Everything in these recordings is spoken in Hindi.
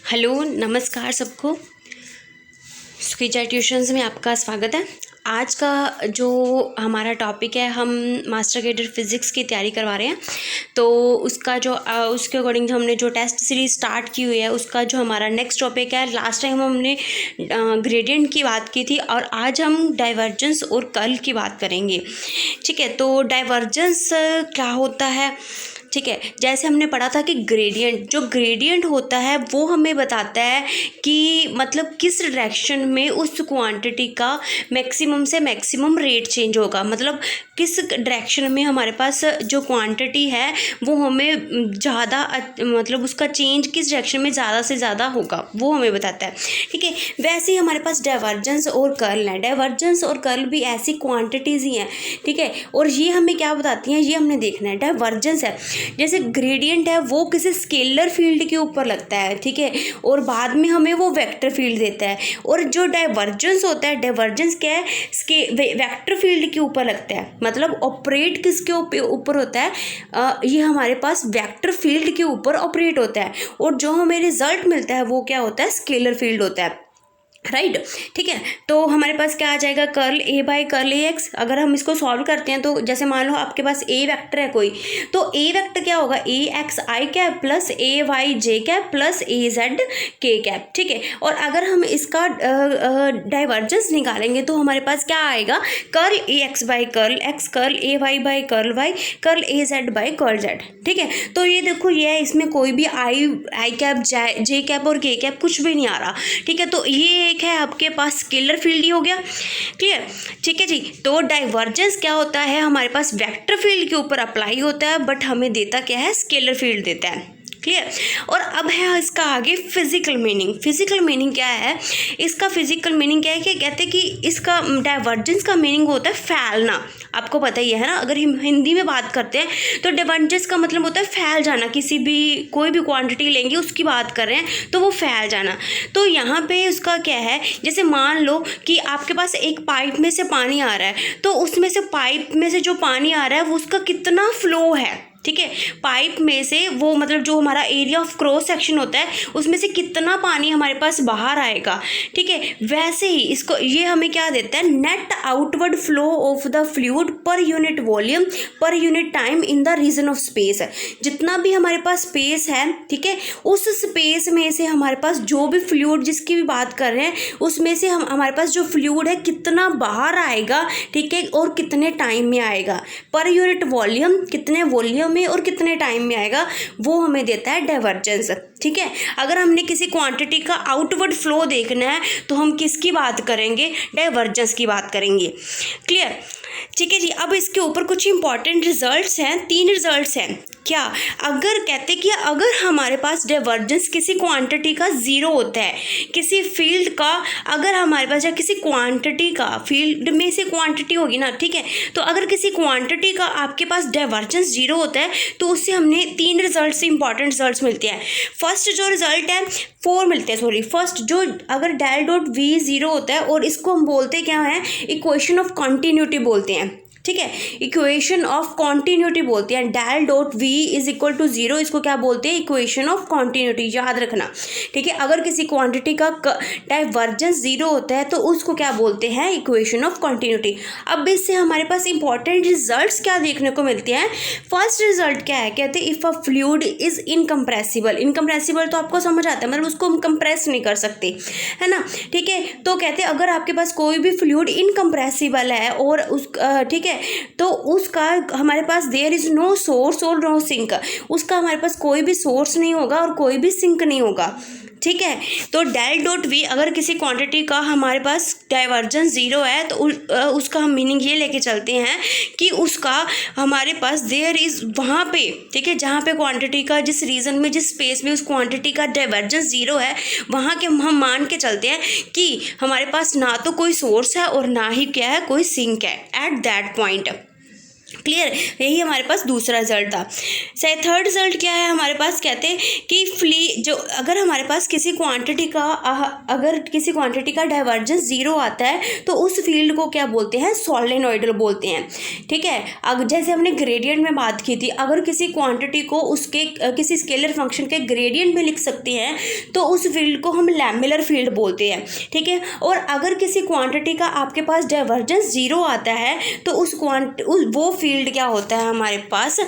हेलो, नमस्कार सबको। सुखीजा ट्यूशन्स में आपका स्वागत है। आज का जो हमारा टॉपिक है, हम मास्टर कैडर फिज़िक्स की तैयारी करवा रहे हैं। तो उसका जो उसके अकॉर्डिंग हमने जो टेस्ट सीरीज़ स्टार्ट की हुई है, उसका जो हमारा नेक्स्ट टॉपिक है, लास्ट टाइम हमने ग्रेडियंट की बात की थी और आज हम डाइवर्जेंस और कर्ल की बात करेंगे। ठीक है, तो डाइवर्जेंस क्या होता है? ठीक है, जैसे हमने पढ़ा था कि जो ग्रेडियंट होता है वो हमें बताता है कि मतलब किस डायरेक्शन में उस क्वांटिटी का मैक्सिमम से मैक्सिमम रेट चेंज होगा। मतलब किस डायरेक्शन में हमारे पास जो क्वांटिटी है वो हमें ज़्यादा मतलब उसका चेंज किस डायरेक्शन में ज़्यादा से ज़्यादा होगा, वो हमें बताता है। ठीक है, वैसे ही हमारे पास डाइवर्जेंस और कर्ल है। डाइवर्जेंस और कर्ल भी ऐसी क्वांटिटीज़ ही हैं। ठीक है, और ये हमें क्या बताती हैं, ये हमने देखना है। डाइवर्जेंस है, जैसे ग्रेडियंट है वो किसी स्केलर फील्ड के ऊपर लगता है। ठीक है, और बाद में हमें वो वेक्टर फील्ड देता है। और जो डाइवर्जेंस होता है, डाइवर्जेंस क्या है, वेक्टर फील्ड के ऊपर लगता है। मतलब ऑपरेट किसके ऊपर होता है, ये हमारे पास वेक्टर फील्ड के ऊपर ऑपरेट होता है। और जो हमें रिजल्ट मिलता है वो क्या होता है, स्केलर फील्ड होता है। राइट ठीक है, तो हमारे पास क्या आ जाएगा, curl A by curl A x. अगर हम इसको सॉल्व करते हैं तो जैसे मान लो आपके पास ए वेक्टर है कोई, तो ए वेक्टर क्या होगा, ए एक्स आई कैप प्लस ए वाई जे कैप प्लस ए जेड के कैप। ठीक है, और अगर हम इसका डाइवर्जेंस निकालेंगे तो हमारे पास क्या आएगा, curl A x by curl x, curl A y by curl y, curl A z by curl z. ठीक है, तो ये देखो, ये है, इसमें कोई भी आई कैप जे कैप और के कैप कुछ भी नहीं आ रहा। ठीक है, तो ये एक है आपके पास स्केलर फील्ड ही हो गया। क्लियर? ठीक है जी। तो डाइवर्जेंस क्या होता है, हमारे पास वेक्टर फील्ड के ऊपर अप्लाई होता है, बट हमें देता क्या है, स्केलर फील्ड देता है। क्लियर? और अब है इसका आगे फिजिकल मीनिंग। फिजिकल मीनिंग क्या है इसका, फिजिकल मीनिंग क्या है कि कहते हैं कि इसका डाइवर्जेंस का मीनिंग होता है फैलना। आपको पता ही है ना, अगर हम हिंदी में बात करते हैं तो डाइवर्जेंस का मतलब होता है फैल जाना। किसी भी कोई भी क्वांटिटी लेंगे उसकी बात कर रहे हैं तो वो फैल जाना। तो यहाँ पे उसका क्या है, जैसे मान लो कि आपके पास एक पाइप में से पानी आ रहा है, तो उसमें से पाइप में से जो पानी आ रहा है वो उसका कितना फ्लो है। ठीक है, पाइप में से वो मतलब जो हमारा एरिया ऑफ क्रॉस सेक्शन होता है उसमें से कितना पानी हमारे पास बाहर आएगा। ठीक है, वैसे ही इसको ये हमें क्या देता है, net outward flow of the fluid per unit volume per unit time in the region of space. जितना भी हमारे पास स्पेस है, ठीक है, उस स्पेस में से हमारे पास जो भी फ्लूइड जिसकी भी बात कर रहे हैं उसमें से हमारे पास जो फ्लूइड है कितना बाहर आएगा। ठीक है, और कितने टाइम में आएगा, पर यूनिट वॉल्यूम कितने वॉल्यूम में और कितने टाइम में आएगा, वो हमें देता है डाइवर्जेंस। ठीक है, अगर हमने किसी क्वांटिटी का आउटवर्ड फ्लो देखना है तो हम किसकी बात करेंगे, डाइवर्जेंस की बात करेंगे। क्लियर? ठीक है जी। अब इसके ऊपर कुछ इंपॉर्टेंट रिजल्ट्स हैं, 3 रिजल्ट्स हैं। क्या, अगर कहते कि अगर हमारे पास डाइवर्जेंस किसी क्वांटिटी का ज़ीरो होता है, किसी फील्ड का, अगर हमारे पास या किसी क्वांटिटी का, फील्ड में से क्वांटिटी होगी ना, ठीक है, तो अगर किसी क्वांटिटी का आपके पास डाइवर्जेंस ज़ीरो होता है तो उससे हमने 3 रिजल्ट से इंपॉर्टेंट रिजल्ट्स मिलते हैं। फर्स्ट जो रिजल्ट है 4 मिलते हैं, सॉरी, फर्स्ट जो अगर डेल डॉट वी ज़ीरो होता है, और इसको हम बोलते क्या है, इक्वेशन ऑफ कॉन्टीन्यूटी बोलते हैं। ठीक है, इक्वेशन ऑफ कॉन्टीन्यूटी बोलते हैं। Del dot v is equal to zero, इसको क्या बोलते हैं, इक्वेशन ऑफ कॉन्टीन्यूटी। याद रखना। ठीक है, अगर किसी क्वांटिटी का डाइवर्जेंस जीरो होता है तो उसको क्या बोलते हैं, इक्वेशन ऑफ कॉन्टीन्यूटी। अब इससे हमारे पास इंपॉर्टेंट रिजल्ट्स क्या देखने को मिलते हैं। फर्स्ट रिजल्ट क्या है, कहते हैं if a fluid is incompressible. Incompressible तो आपको समझ आता है, मतलब उसको हम कंप्रेस नहीं कर सकते, है ना। ठीक है, तो कहते हैं अगर आपके पास कोई भी फ्लूइड इनकम्प्रेसिबल है और उस ठीक है, तो उसका हमारे पास देयर इज नो सोर्स और नो सिंक, उसका हमारे पास कोई भी सोर्स नहीं होगा और कोई भी सिंक नहीं होगा। ठीक है, तो डेल डॉट वी, अगर किसी क्वांटिटी का हमारे पास डाइवर्जेंस ज़ीरो है तो उसका हम मीनिंग ये लेके चलते हैं कि उसका हमारे पास देयर इज़ वहाँ पे, ठीक है, जहाँ पे क्वांटिटी का जिस रीजन में, जिस स्पेस में उस क्वांटिटी का डाइवर्जेंस ज़ीरो है, वहाँ के हम मान के चलते हैं कि हमारे पास ना तो कोई सोर्स है और ना ही क्या है, कोई सिंक है एट दैट पॉइंट। क्लियर, यही हमारे पास दूसरा रिजल्ट था। थर्ड रिजल्ट क्या है हमारे पास, कहते हैं कि जो अगर हमारे पास किसी क्वांटिटी का डाइवर्जेंस ज़ीरो आता है तो उस फील्ड को क्या बोलते हैं, सोलेनोइडल बोलते हैं। ठीक है, अब जैसे हमने ग्रेडियंट में बात की थी, अगर किसी क्वांटिटी को उसके किसी स्केलर फंक्शन के ग्रेडियंट में लिख सकते हैं तो उस फील्ड को हम लैमिलर फील्ड बोलते हैं। ठीक है, और अगर किसी क्वांटिटी का आपके पास डाइवर्जेंस ज़ीरो आता है तो वो फील्ड क्या होता है हमारे पास,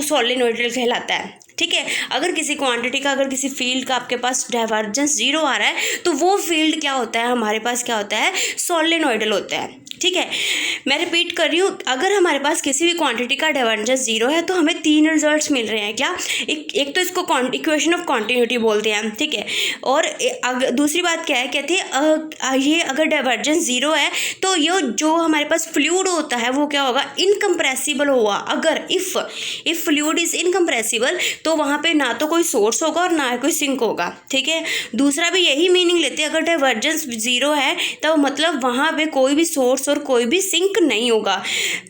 सोलेनोइडल कहलाता है। ठीक है, अगर किसी क्वांटिटी का, अगर किसी फील्ड का आपके पास डाइवर्जेंस ज़ीरो आ रहा है तो वो फील्ड क्या होता है हमारे पास, क्या होता है, सोलेनोइडल होता है। ठीक है, मैं रिपीट कर रही हूँ, अगर हमारे पास किसी भी क्वांटिटी का डाइवर्जेंस ज़ीरो है तो हमें तीन रिजल्ट्स मिल रहे हैं। क्या, एक तो इसको इक्वेशन ऑफ कॉन्टिन्यूटी बोलते हैं हम। ठीक है, और दूसरी बात क्या है, कहते हैं ये अगर डाइवर्जेंस ज़ीरो है तो ये जो हमारे पास फ्लूइड होता है वो क्या होगा, इनकम्प्रेसिबल होगा। अगर इफ़ फ्लूइड इज़ इनकम्प्रेसिबल तो वहाँ पे ना तो कोई सोर्स होगा और ना ही कोई सिंक होगा। ठीक है, दूसरा भी यही मीनिंग लेते हैं, अगर डाइवर्जेंस ज़ीरो है तो मतलब वहाँ पे कोई भी सोर्स और कोई भी सिंक नहीं होगा।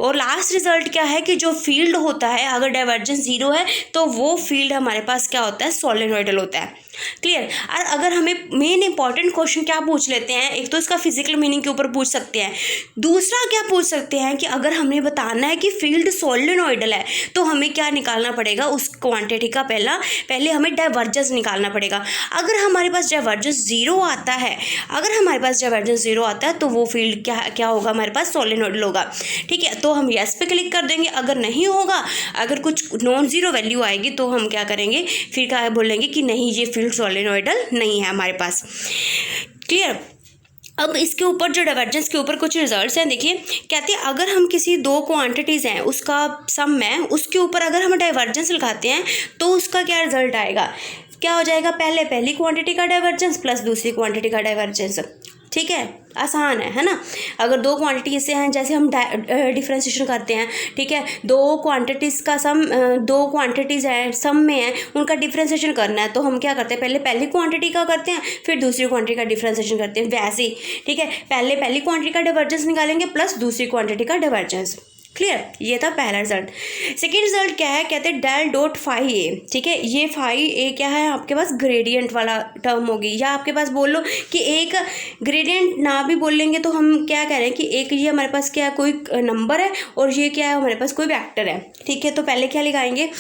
और लास्ट रिजल्ट क्या है कि जो फील्ड होता है अगर डाइवर्जेंस ज़ीरो है तो वो फील्ड हमारे पास क्या होता है, सोलेनोइडल होता है। क्लियर। और अगर हमें मेन इंपॉर्टेंट क्वेश्चन क्या पूछ लेते हैं, एक तो इसका फिजिकल मीनिंग के ऊपर पूछ सकते हैं, दूसरा क्या पूछ सकते हैं कि अगर हमें बताना है कि फील्ड सोलेनोइडल है तो हमें क्या निकालना पड़ेगा, उस क्वांटिटी का पहले हमें डाइवर्जेंस निकालना पड़ेगा। अगर हमारे पास डाइवर्जेंस ज़ीरो आता है, तो वो फील्ड क्या होगा हमारे पास, सोलेनोइडल होगा। ठीक है, तो हम यस पे क्लिक कर देंगे। अगर नहीं होगा, अगर कुछ नॉन ज़ीरो वैल्यू आएगी तो हम क्या करेंगे, फिर क्या बोलेंगे कि नहीं ये फील्ड सोलेनोइडल नहीं है हमारे पास। क्लियर। अब इसके ऊपर जो डाइवर्जेंस के ऊपर कुछ रिजल्ट्स हैं, देखिए कहते हैं अगर हम किसी दो क्वांटिटीज़ हैं उसका सम है, उसके ऊपर अगर हम डाइवर्जेंस लगाते हैं तो उसका क्या रिजल्ट आएगा, क्या हो जाएगा, पहली क्वांटिटी का डाइवर्जेंस प्लस दूसरी क्वांटिटी का डाइवर्जेंस। ठीक है, आसान है ना। अगर दो क्वांटिटी से हैं, जैसे हम डिफ्रेंशिएशन करते हैं, ठीक है, दो क्वांटिटीज़ का सम, दो क्वांटिटीज़ हैं सम में है, उनका डिफ्रेंशिएशन करना है तो हम क्या करते हैं, पहली क्वांटिटी का करते हैं फिर दूसरी क्वांटिटी का डिफ्रेंशिएशन करते हैं। वैसे ही ठीक है, पहली क्वांटिटी का डाइवर्जेंस निकालेंगे प्लस दूसरी क्वांटिटी का डाइवर्जेंस। क्लियर, ये था पहला रिजल्ट। सेकेंड रिजल्ट क्या है, कहते हैं डेल डॉट फाई ए। ठीक है, ये फाई ए क्या है आपके पास, ग्रेडियंट वाला टर्म होगी, या आपके पास बोल लो कि एक ग्रेडियंट ना भी बोल लेंगे तो हम क्या कह रहे हैं कि एक ये हमारे पास क्या है, कोई नंबर है और ये क्या है हमारे पास कोई वेक्टर है। ठीक है, तो पहले क्या लगाएंगे,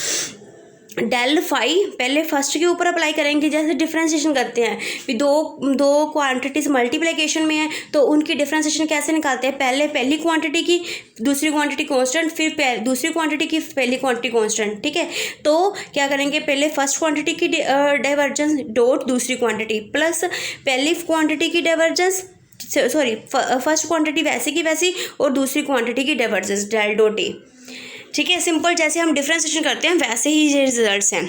डेल फाई पहले फर्स्ट के ऊपर अप्लाई करेंगे, जैसे डिफ्रेंशिएशन करते हैं भी दो क्वांटिटीज मल्टीप्लिकेशन में है तो उनकी डिफ्रेंशिएशन कैसे निकालते हैं, पहली क्वांटिटी की दूसरी क्वांटिटी कांस्टेंट, फिर दूसरी क्वांटिटी की पहली क्वांटिटी कांस्टेंट। ठीक है, तो क्या करेंगे, पहले फर्स्ट क्वांटिटी की डाइवर्जेंस डॉट दूसरी क्वांटिटी प्लस पहली क्वांटिटी की डाइवर्जेंस, सॉरी फर्स्ट क्वांटिटी वैसे की वैसी और दूसरी क्वांटिटी की डाइवर्जेंस डेल डॉट ए। ठीक है, सिंपल जैसे हम डिफ्रेंशिएशन करते हैं वैसे ही ये रिजल्ट्स हैं।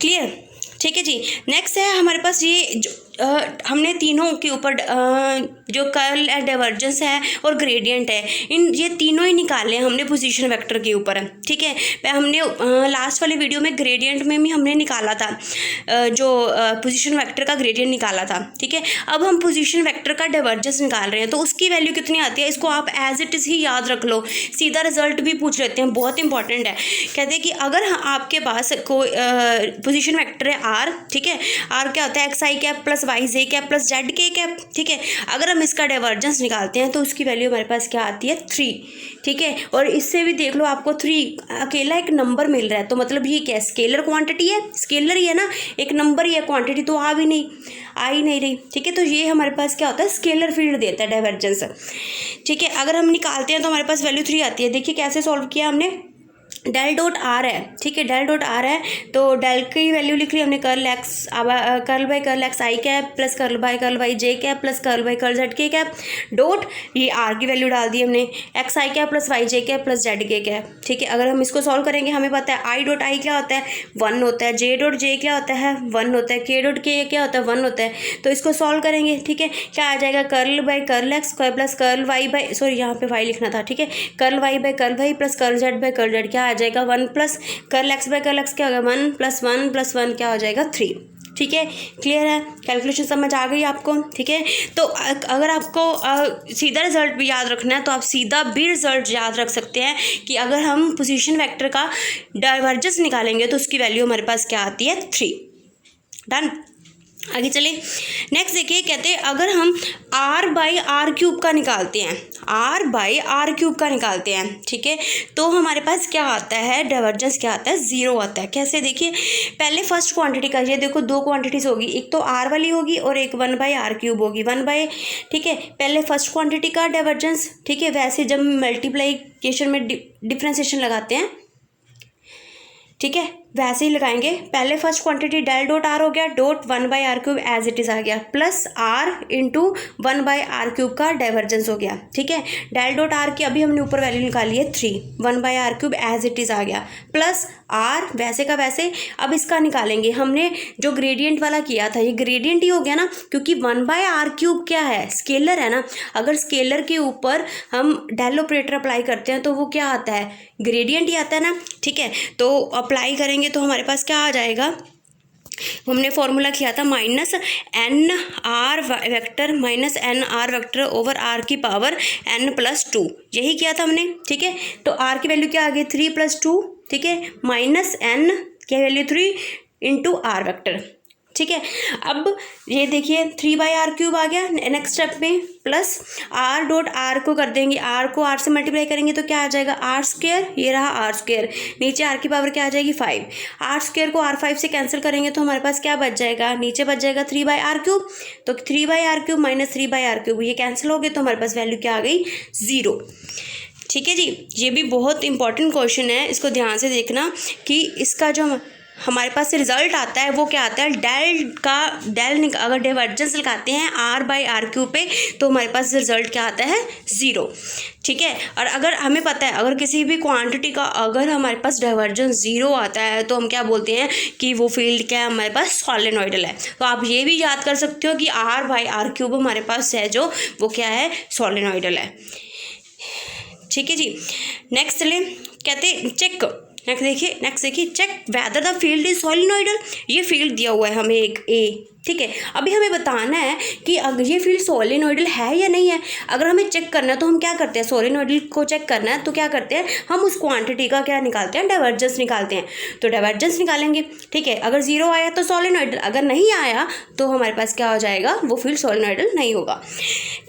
क्लियर। ठीक है जी, नेक्स्ट है हमारे पास ये हमने तीनों के ऊपर जो कर्ल है, डाइवर्जेंस है और ग्रेडियंट है, ये तीनों ही निकाले हैं हमने पोजीशन वेक्टर के ऊपर। ठीक है, हमने लास्ट वाले वीडियो में ग्रेडियंट में भी हमने निकाला था, जो पोजीशन वेक्टर का ग्रेडियंट निकाला था। ठीक है, अब हम पोजीशन वेक्टर का डाइवर्जेंस निकाल रहे हैं तो उसकी वैल्यू कितनी आती है, इसको आप एज इट इज़ ही याद रख लो, सीधा रिजल्ट भी पूछ लेते हैं, बहुत इंपॉर्टेंट है। कहते हैं कि अगर आपके पास कोई पोजीशन वेक्टर है आर, ठीक है, आर क्या होता है, एक्स आई कैप प्लस वाई जे कैप प्लस जेड के कैप। ठीक है, अगर हम इसका डाइवर्जेंस निकालते हैं तो उसकी वैल्यू हमारे पास क्या आती है, 3। ठीक है, और इससे भी देख लो आपको 3 अकेला एक नंबर मिल रहा है तो मतलब ये क्या, स्केलर क्वांटिटी है, स्केलर ही है ना, एक नंबर ही है, क्वांटिटी तो आ ही नहीं रही। ठीक है, तो ये हमारे पास क्या होता है, स्केलर फील्ड देता है डाइवर्जेंस। ठीक है, अगर हम निकालते हैं तो हमारे पास वैल्यू 3 आती है। देखिए कैसे सॉल्व किया हमने, डेल डॉट आर है। ठीक है, डेल डॉट आर है तो डेल की वैल्यू लिख ली हमने, curl by curl x I cap plus curl by J cap plus curl by curl Z के कैप डॉट ये आर की वैल्यू डाल दी हमने, एक्स आई कैप प्लस वाई जे कैप प्लस जेड के कैप। ठीक है, अगर हम इसको सॉल्व करेंगे हमें पता है आई डॉट आई क्या होता है, 1 होता है, जे डॉट जे क्या होता है, 1 होता है, के डॉट के क्या होता है, 1 होता है। तो इसको सॉल्व करेंगे, ठीक है, क्या आ जाएगा, curl by curl x plus curl y by, sorry यहाँ पे वाई लिखना था। ठीक है, curl y by curl y plus curl z by curl z क्या आ जाएगा, 1 plus curl x by curl x क्या होगा, 1 प्लस 1 प्लस 1 क्या हो जाएगा, 3। ठीक है, क्लियर है, कैलकुलेशन समझ आ गई आपको, ठीक है। तो अगर आपको सीधा रिजल्ट भी याद रखना है तो आप सीधा भी रिजल्ट याद रख सकते हैं कि अगर हम पोजीशन वेक्टर का डाइवर्जेंस निकालेंगे तो उसकी वैल्यू हमारे पास क्या आती है, 3। डन। आगे चले, नेक्स्ट देखिए, कहते हैं अगर हम r/r³ का निकालते हैं, r/r³ का निकालते हैं, ठीक है, तो हमारे पास क्या आता है, डाइवर्जेंस क्या आता है, 0 आता है। कैसे, देखिए पहले फर्स्ट क्वांटिटी का, ये देखो दो क्वांटिटीज़ होगी, एक तो r वाली होगी और एक 1/r³ होगी, 1/, ठीक है, पहले फर्स्ट क्वांटिटी का डाइवर्जेंस, ठीक है। वैसे जब मल्टीप्लिकेशन में डिफ्रेंसिएशन लगाते हैं, ठीक है, वैसे ही लगाएंगे। पहले first quantity del dot R हो गया, dot 1/r³ as it is आ गया, प्लस r इंटू 1/r³ का डाइवर्जेंस हो गया, ठीक है। डेल डॉट आर की अभी हमने ऊपर वैल्यू निकाली है 3, 1/r³ एज इट इज़ आ गया, प्लस r वैसे का वैसे। अब इसका निकालेंगे, हमने जो ग्रेडियंट वाला किया था, ये ग्रेडियंट ही हो गया ना, क्योंकि 1/r³ क्या है, स्केलर है ना। अगर स्केलर के ऊपर हम डेल ऑपरेटर अप्लाई करते हैं तो वो क्या आता है, ग्रेडियंट ही आता है ना, ठीक है। तो अप्लाई करेंगे तो हमारे पास क्या आ जाएगा, हमने फॉर्मूला किया था -nr vector minus nr vector over r की पावर n+2, यही किया था हमने, ठीक है। तो r की वैल्यू क्या आ गई, 3 + 2, ठीक है, माइनस n की वैल्यू 3 इंटू r वेक्टर, ठीक है। अब ये देखिए 3/r³ आ गया, नेक्स्ट स्टेप में प्लस r डॉट r को कर देंगे, r को r से मल्टीप्लाई करेंगे तो क्या आ जाएगा, r², ये रहा r², नीचे r की पावर क्या आ जाएगी, 5, r² को r5 से कैंसिल करेंगे तो हमारे पास क्या बच जाएगा, नीचे बच जाएगा 3/r³, तो 3/r³ माइनस 3/r³, ये कैंसिल हो गए तो हमारे पास वैल्यू क्या आ गई, 0, ठीक है जी। ये भी बहुत इंपॉर्टेंट क्वेश्चन है, इसको ध्यान से देखना कि इसका जो हमारे पास रिजल्ट आता है वो क्या आता है, डेल अगर डाइवर्जेंस लगाते हैं r/r³ पे तो हमारे पास रिजल्ट क्या आता है, 0, ठीक है। और अगर हमें पता है, अगर किसी भी क्वांटिटी का अगर हमारे पास डाइवर्जेंस 0 आता है तो हम क्या बोलते हैं कि वो फील्ड क्या है, हमारे पास सॉलिनॉइडल है। तो आप ये भी याद कर सकते हो कि r/r³ हमारे पास है जो, वो क्या है, सॉलिनॉइडल है, ठीक है जी। नेक्स्ट चले, कहते चेक, नेक्स्ट देखिए check whether the field is solenoidal, ये फील्ड दिया हुआ है हमें एक ए, ठीक है। अभी हमें बताना है कि अगर ये फील्ड सॉलिनॉइडल है या नहीं है। अगर हमें चेक करना है तो हम क्या करते हैं, सॉलिनॉइडल को चेक करना है तो क्या करते हैं, हम उस क्वांटिटी का क्या निकालते हैं, डाइवर्जेंस निकालते हैं। तो डाइवर्जेंस निकालेंगे, ठीक है, अगर 0 आया तो सॉलिनॉइडल, अगर नहीं आया तो हमारे पास क्या हो जाएगा, वो फील्ड सॉलिनॉइडल नहीं होगा,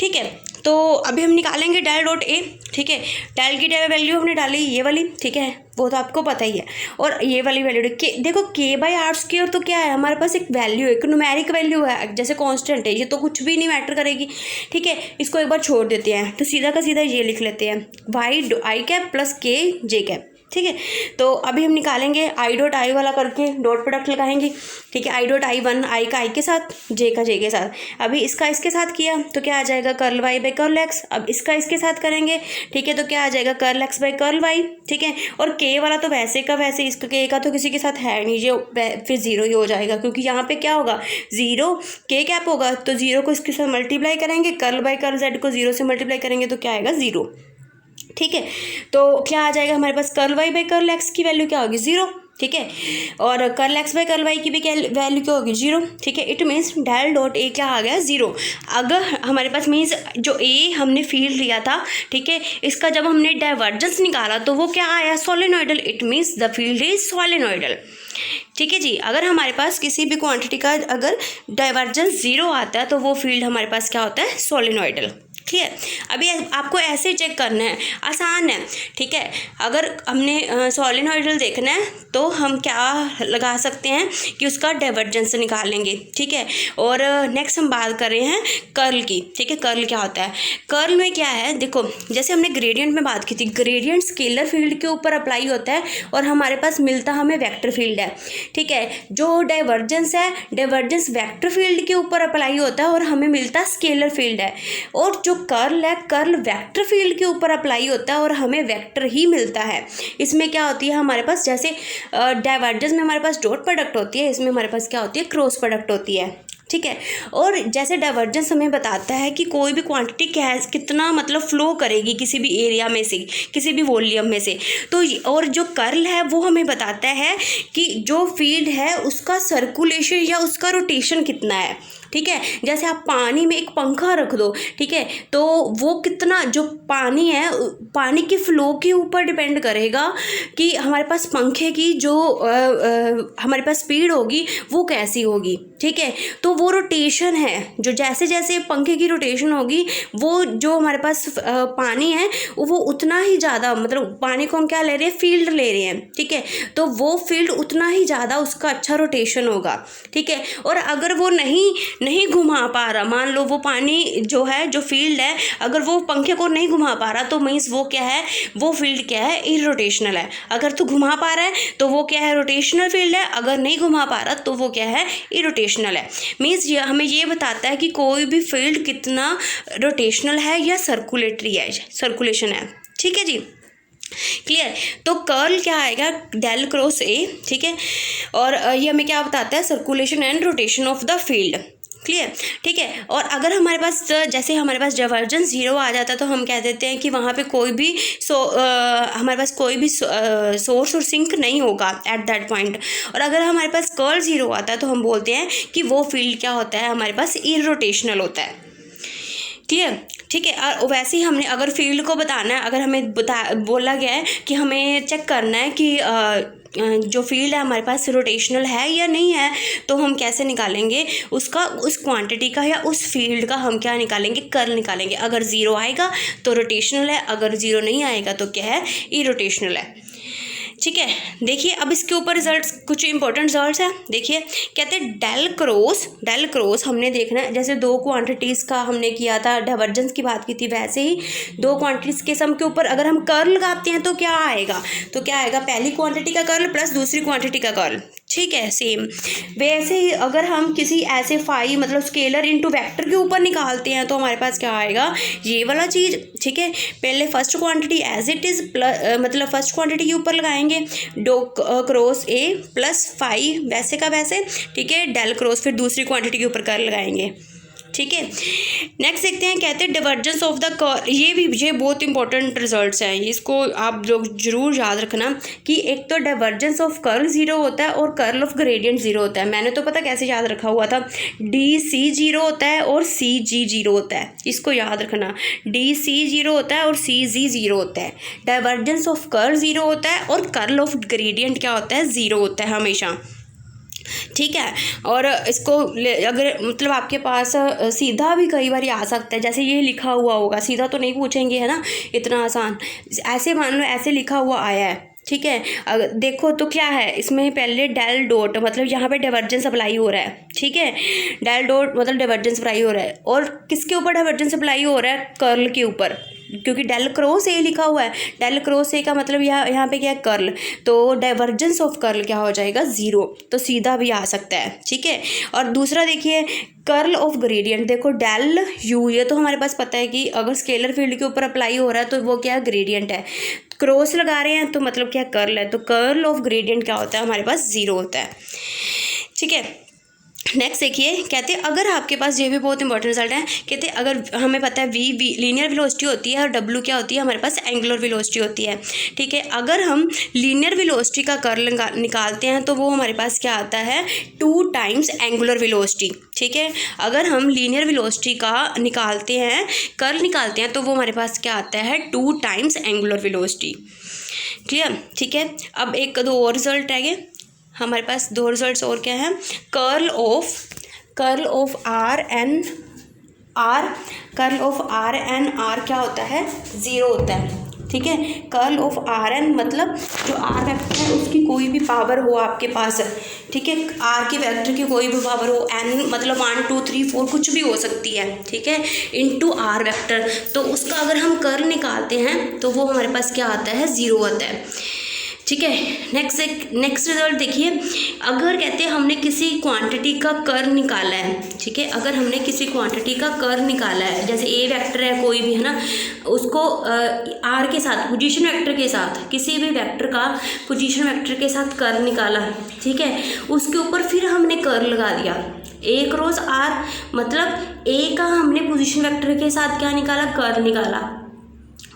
ठीक है। तो अभी हम निकालेंगे डेल डॉट ए, ठीक है, डेल की वैल्यू हमने डाली ये वाली, ठीक है, वो तो आपको पता ही है। और ये वाली वैल्यू देखो k/r² तो क्या है, हमारे पास एक वैल्यू है, एक न्यूमेरिक वैल्यू है, जैसे कांस्टेंट है, ये तो कुछ भी नहीं मैटर करेगी, ठीक है। इसको एक बार छोड़ देते हैं तो सीधा का सीधा ये लिख लेते हैं, y + k j, ठीक है। तो अभी हम निकालेंगे i डॉट आई वाला करके डॉट प्रोडक्ट लगाएंगे, ठीक है, i डॉट i1 i का i के साथ, j का j के साथ। अभी इसका इसके साथ किया तो क्या आ जाएगा, कर्ल y/कर्ल x। अब इसका इसके साथ करेंगे, ठीक है, तो क्या आ जाएगा, कर्ल x/कर्ल y, ठीक है। और k वाला तो वैसे का वैसे, इसका k का तो किसी के साथ है नहीं, ये फिर 0 ही हो जाएगा, क्योंकि यहाँ पे क्या होगा, 0 k कैप होगा, तो 0 को इसके साथ मल्टीप्लाई करेंगे, कर्ल/कर्ल z को 0 से मल्टीप्लाई करेंगे तो क्या आएगा, 0, ठीक है। तो क्या आ जाएगा हमारे पास, कर्ल y/कर्ल x की वैल्यू क्या होगी, 0, ठीक है, और कर्ल x/कर्ल y की भी वैल्यू क्या होगी, 0, ठीक है। It means del dot A क्या आ गया, 0। अगर हमारे पास मीन्स जो ए हमने फील्ड लिया था, ठीक है, इसका जब हमने डाइवर्जेंस निकाला तो वो क्या आया, solenoidal, it means the field is solenoidal, ठीक है जी। अगर हमारे पास किसी भी क्वांटिटी का अगर डाइवर्जेंस 0 आता है तो वो फील्ड हमारे पास क्या होता है, सॉलिनॉइडल, क्लियर। अभी आपको ऐसे चेक करना है, आसान है, ठीक है। अगर हमने सॉलिनॉइडल देखना है तो हम क्या लगा सकते हैं कि उसका डाइवर्जेंस निकालेंगे, ठीक है। और नेक्स्ट हम बात कर रहे हैं कर्ल की, ठीक है। कर्ल क्या होता है, कर्ल में क्या है, देखो जैसे हमने ग्रेडियंट में बात की थी, ग्रेडियंट स्केलर फील्ड के ऊपर अप्लाई होता है और हमारे पास मिलता हमें वेक्टर फील्ड है, ठीक है। जो डाइवर्जेंस है, डाइवर्जेंस वेक्टर फील्ड के ऊपर अप्लाई होता है और हमें मिलता स्केलर फील्ड है। और जो कर्ल है, कर्ल वेक्टर फील्ड के ऊपर अप्लाई होता है और हमें वेक्टर ही मिलता है। इसमें क्या होती है हमारे पास, जैसे डाइवर्जेंस में हमारे पास डॉट प्रोडक्ट होती है, इसमें हमारे पास क्या होती है, क्रॉस प्रोडक्ट होती है, ठीक है। और जैसे डाइवर्जेंस हमें बताता है कि कोई भी क्वांटिटी कितना मतलब फ्लो करेगी किसी भी एरिया में से, किसी भी वॉल्यूम में से। तो और जो कर्ल है वो हमें बताता है कि जो फील्ड है उसका सर्कुलेशन या उसका रोटेशन कितना है, ठीक है। जैसे आप पानी में एक पंखा रख दो, ठीक है, तो वो कितना, जो पानी है पानी के फ्लो के ऊपर डिपेंड करेगा कि हमारे पास पंखे की जो हमारे पास स्पीड होगी वो कैसी होगी, ठीक है। तो वो रोटेशन है, जो जैसे जैसे पंखे की रोटेशन होगी वो जो हमारे पास पानी है वो उतना ही ज़्यादा, मतलब पानी को हम क्या ले रहे हैं, फील्ड ले रहे हैं, ठीक है। तो वो फील्ड उतना ही ज़्यादा उसका अच्छा रोटेशन होगा, ठीक है। और अगर वो नहीं घुमा पा रहा, मान लो वो पानी जो है, जो फील्ड है, अगर वो पंखे को नहीं घुमा पा रहा तो मीन्स वो क्या है, वो फील्ड क्या है, इरोटेशनल है। अगर तो घुमा पा रहा है तो वो क्या है, रोटेशनल फील्ड है। अगर नहीं घुमा पा रहा तो वो क्या है, इरोटेशनल है। मीन्स हमें ये बताता है कि कोई भी फील्ड कितना रोटेशनल है या सर्कुलेटरी है, सर्कुलेशन है, ठीक है जी, क्लियर। तो कर्ल क्या आएगा, डेल क्रॉस ए, ठीक है। और ये हमें क्या बताता है, circulation and rotation of the field, clear, ठीक है। और अगर हमारे पास जैसे हमारे पास डाइवर्जेंस 0 आ जाता है तो हम कह देते हैं कि वहाँ पे कोई भी हमारे पास कोई भी सोर्स और सिंक नहीं होगा एट दैट पॉइंट। और अगर हमारे पास कर्ल 0 आता है तो हम बोलते हैं कि वो फील्ड क्या होता है, हमारे पास इरोटेशनल होता है, क्लियर, ठीक है। और वैसे ही हमने अगर फील्ड को बताना है, अगर हमें बोला गया है कि हमें चेक करना है कि जो फील्ड है हमारे पास रोटेशनल है या नहीं है, तो हम कैसे निकालेंगे उसका, उस क्वांटिटी का या उस फील्ड का हम क्या निकालेंगे, कर्ल निकालेंगे। अगर 0 आएगा तो रोटेशनल है, अगर 0 नहीं आएगा तो क्या है, इरोटेशनल है, ठीक है। देखिए अब इसके ऊपर रिजल्ट्स, कुछ इंपॉर्टेंट रिजल्ट्स हैं, देखिए कहते हैं डेल क्रॉस हमने देखना है, जैसे दो क्वांटिटीज़ का हमने किया था, डाइवर्जेंस की बात की थी, वैसे ही दो क्वांटिटीज़ के सम के ऊपर अगर हम कर्ल लगाते हैं तो क्या आएगा, पहली क्वांटिटी का कर्ल प्लस दूसरी क्वांटिटी का कर्ल, ठीक है। सेम वैसे ही अगर हम किसी ऐसे फाई मतलब स्केलर इनटू वेक्टर के ऊपर निकालते हैं तो हमारे पास क्या आएगा, ये वाला चीज़, ठीक है। पहले first quantity as it is मतलब फर्स्ट क्वांटिटी के ऊपर लगाएंगे डो क्रॉस ए प्लस फाई वैसे का वैसे, ठीक है। डेल क्रॉस फिर दूसरी क्वांटिटी के ऊपर कर्ल लगाएंगे, ठीक है। नेक्स्ट देखते हैं, कहते हैं डिवर्जेंस ऑफ द कर्ल, ये बहुत इंपॉर्टेंट रिजल्ट्स हैं, इसको आप लोग जरूर याद रखना कि एक तो डिवर्जेंस ऑफ कर्ल 0 होता है और कर्ल ऑफ ग्रेडियंट 0 होता है। मैंने तो पता कैसे याद रखा हुआ था, DC 0 होता है और CG 0 होता है, इसको याद रखना, DC 0 होता है और CG 0 होता है। डाइवर्जेंस ऑफ कर्ल 0 होता है और कर्ल ऑफ ग्रेडियंट क्या होता है, 0 होता है हमेशा, ठीक है। और इसको अगर मतलब आपके पास सीधा भी कई बार आ सकता है, जैसे ये लिखा हुआ होगा, सीधा तो नहीं पूछेंगे है ना, इतना आसान, ऐसे मान लो ऐसे लिखा हुआ आया है, ठीक है। अगर देखो तो क्या है इसमें, पहले डेल डॉट मतलब यहाँ पे डाइवर्जेंस अप्लाई हो रहा है, ठीक है। डेल डॉट मतलब डाइवर्जेंस अप्लाई हो रहा है, और किसके ऊपर डाइवर्जेंस अप्लाई हो रहा है, कर्ल के ऊपर, क्योंकि डेल क्रॉस ए लिखा हुआ है। डेल क्रॉस ए का मतलब यहाँ पे क्या है, कर्ल, तो डाइवर्जेंस ऑफ कर्ल क्या हो जाएगा, 0, तो सीधा भी आ सकता है, ठीक है। और दूसरा देखिए कर्ल ऑफ ग्रेडियंट, देखो डेल यू, ये तो हमारे पास पता है कि अगर स्केलर फील्ड के ऊपर अप्लाई हो रहा है तो वो क्या है, ग्रेडियंट है। क्रॉस लगा रहे हैं तो मतलब क्या, कर्ल है, तो कर्ल ऑफ ग्रेडियंट क्या होता है, हमारे पास 0 होता है, ठीक है। नेक्स्ट देखिए, कहते हैं अगर आपके पास, ये भी बहुत इंपॉर्टेंट रिजल्ट है, कहते हैं अगर हमें पता है वी लीनियर वेलोसिटी होती है और W क्या होती है, हमारे पास एंगुलर वेलोसिटी होती है, ठीक है। अगर हम लीनियर वेलोसिटी का कर्ल निकालते हैं तो वो हमारे पास क्या आता है, 2 टाइम्स एंगुलर वेलोसिटी, ठीक है। अगर हम लीनियर वेलोसिटी का निकालते हैं, कर्ल निकालते हैं, तो वो हमारे पास क्या आता है, 2 टाइम्स एंगुलर वेलोसिटी, क्लियर, ठीक है। अब एक दो और रिजल्ट रह गए हमारे पास, 2 रिजल्ट्स और क्या है, curl of R and R क्या होता है, 0 होता है, ठीक है। कर्ल ऑफ R n मतलब जो R वेक्टर है उसकी कोई भी पावर हो आपके पास, ठीक है, R के वेक्टर की कोई भी पावर हो, n मतलब 1 2 3 4 कुछ भी हो सकती है, ठीक है, इनटू R वेक्टर, तो उसका अगर हम कर्ल निकालते हैं तो वो हमारे पास क्या आता है, 0 आता है, ठीक है। नेक्स्ट रिजल्ट देखिए, अगर कहते हैं हमने किसी क्वांटिटी का कर्व निकाला है, ठीक है, अगर हमने किसी क्वांटिटी का कर्व निकाला है, जैसे ए वेक्टर है कोई भी, है ना, उसको आर के साथ, पोजीशन वेक्टर के साथ, किसी भी वेक्टर का पोजीशन वेक्टर के साथ कर्व निकाला, ठीक है, उसके ऊपर फिर हमने कर्व लगा दिया, ए क्रॉस आर, मतलब ए का हमने पोजीशन वेक्टर के साथ क्या निकाला, कर्व निकाला,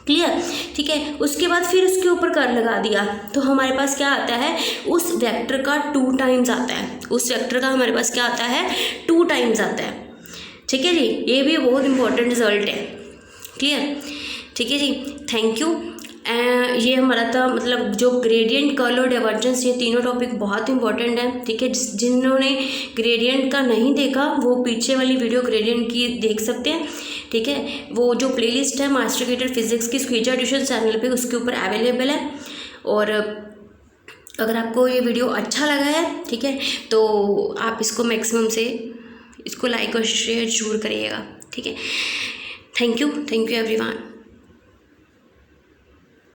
क्लियर, ठीक है। उसके बाद फिर उसके ऊपर कर्व लगा दिया, तो हमारे पास क्या आता है, उस वेक्टर का 2 टाइम्स आता है, उस वेक्टर का हमारे पास क्या आता है, 2 टाइम्स आता है, ठीक है जी। ये भी बहुत इंपॉर्टेंट रिजल्ट है, क्लियर, ठीक है जी। Thank you. ये हमारा था, मतलब जो ग्रेडियंट, कर्ल और डाइवर्जेंस, ये तीनों टॉपिक बहुत इंपॉर्टेंट है, ठीक है। जिन्होंने ग्रेडियंट का नहीं देखा वो पीछे वाली वीडियो ग्रेडियंट की देख सकते हैं, ठीक है। वो जो प्लेलिस्ट है मास्टर गेटेड फिजिक्स की स्क्वीजा ट्यूशन चैनल पे, उसके ऊपर अवेलेबल है। और अगर आपको ये वीडियो अच्छा लगा है, ठीक है, तो आप इसको मैक्सिमम से इसको लाइक और शेयर जरूर करिएगा, ठीक है। Thank you everyone.